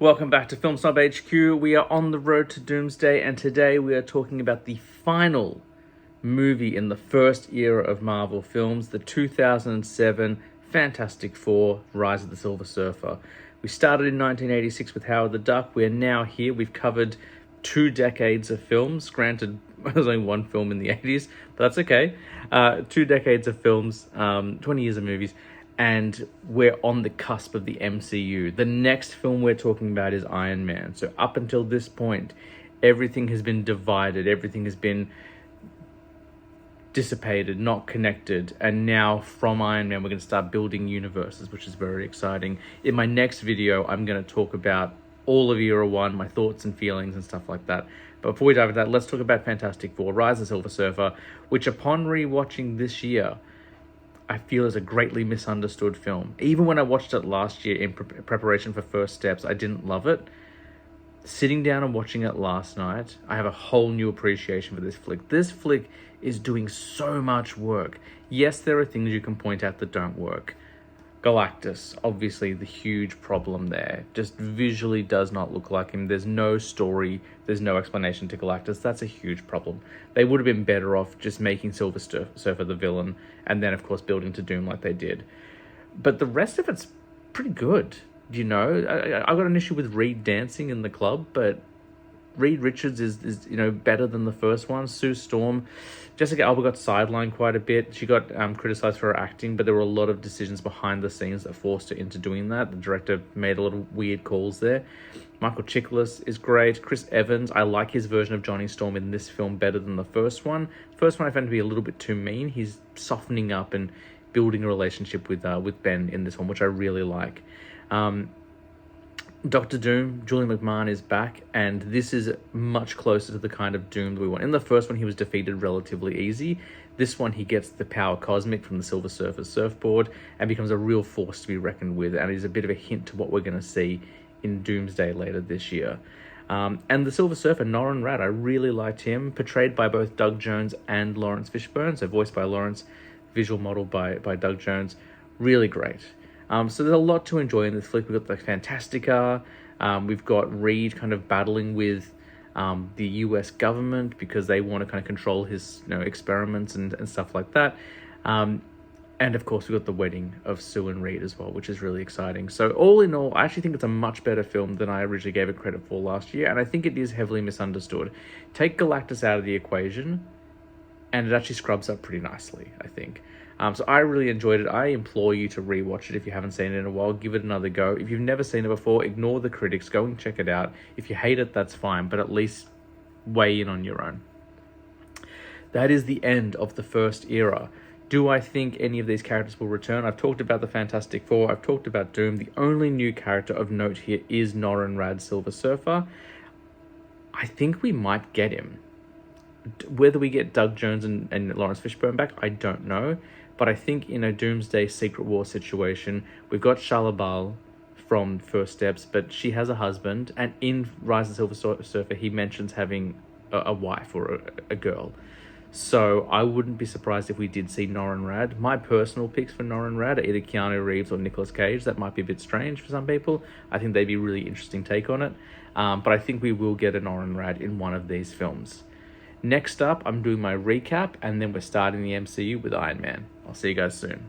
Welcome back to Film Snob HQ. We are on the road to Doomsday, and today we are talking about the final movie in the first era of Marvel films, the 2007 Fantastic Four: Rise of the Silver Surfer. We started in 1986 with Howard the Duck. We are now here. We've covered 2 decades of films. Granted, there's only one film in the 80s, but that's okay. 2 decades of films, 20 years of movies. And we're on the cusp of the MCU. The next film we're talking about is Iron Man. So up until this point, everything has been divided. Everything has been dissipated, not connected. And now from Iron Man, we're going to start building universes, which is very exciting. In my next video, I'm going to talk about all of Era 1, my thoughts and feelings and stuff like that. But before we dive into that, let's talk about Fantastic Four: Rise of the Silver Surfer, which upon rewatching this year, I feel is a greatly misunderstood film. Even when I watched it last year in preparation for First Steps, I didn't love it. Sitting down and watching it last night, I have a whole new appreciation for this flick. This flick is doing so much work. Yes, there are things you can point out that don't work. Galactus, obviously the huge problem there. Just visually does not look like him. There's no story. There's no explanation to Galactus. That's a huge problem. They would have been better off just making Silver Surfer the villain and then, of course, building to Doom like they did. But the rest of it's pretty good, you know? I got an issue with Reed dancing in the club, but Reed Richards is better than the first one. Sue Storm, Jessica Alba got sidelined quite a bit. She got criticized for her acting, but there were a lot of decisions behind the scenes that forced her into doing that. The director made a lot of weird calls there. Michael Chiklis is great. Chris Evans, I like his version of Johnny Storm in this film better than the first one. The first one I found to be a little bit too mean. He's softening up and building a relationship with Ben in this one, which I really like. Doctor Doom, Julian McMahon is back, and this is much closer to the kind of Doom that we want. In the first one, he was defeated relatively easy. This one, he gets the power cosmic from the Silver Surfer's surfboard and becomes a real force to be reckoned with, and is a bit of a hint to what we're going to see in Doomsday later this year. And the Silver Surfer, Norrin Radd, I really liked him, portrayed by both Doug Jones and Lawrence Fishburne, so voiced by Lawrence, visual model by Doug Jones. Really great. So there's a lot to enjoy in this flick. We've got the Fantastica. We've got Reed kind of battling with the US government because they want to kind of control his experiments and stuff like that. And of course, we've got the wedding of Sue and Reed as well, which is really exciting. So all in all, I actually think it's a much better film than I originally gave it credit for last year. And I think it is heavily misunderstood. Take Galactus out of the equation, and it actually scrubs up pretty nicely, I think. So I really enjoyed it. I implore you to rewatch it if you haven't seen it in a while. Give it another go. If you've never seen it before, ignore the critics. Go and check it out. If you hate it, that's fine, but at least weigh in on your own. That is the end of the first era. Do I think any of these characters will return? I've talked about the Fantastic Four. I've talked about Doom. The only new character of note here is Norrin Radd, Silver Surfer. I think we might get him. Whether we get Doug Jones and Lawrence Fishburne back, I don't know. But I think in a Doomsday Secret War situation, we've got Shalla from First Steps, but she has a husband. And in Rise of the Silver Surfer, he mentions having a wife or a girl. So I wouldn't be surprised if we did see Norrin Radd. My personal picks for Norrin Radd are either Keanu Reeves or Nicolas Cage. That might be a bit strange for some people. I think they'd be a really interesting take on it. But I think we will get a Norrin Radd in one of these films. Next up, I'm doing my recap, and then we're starting the MCU with Iron Man. I'll see you guys soon.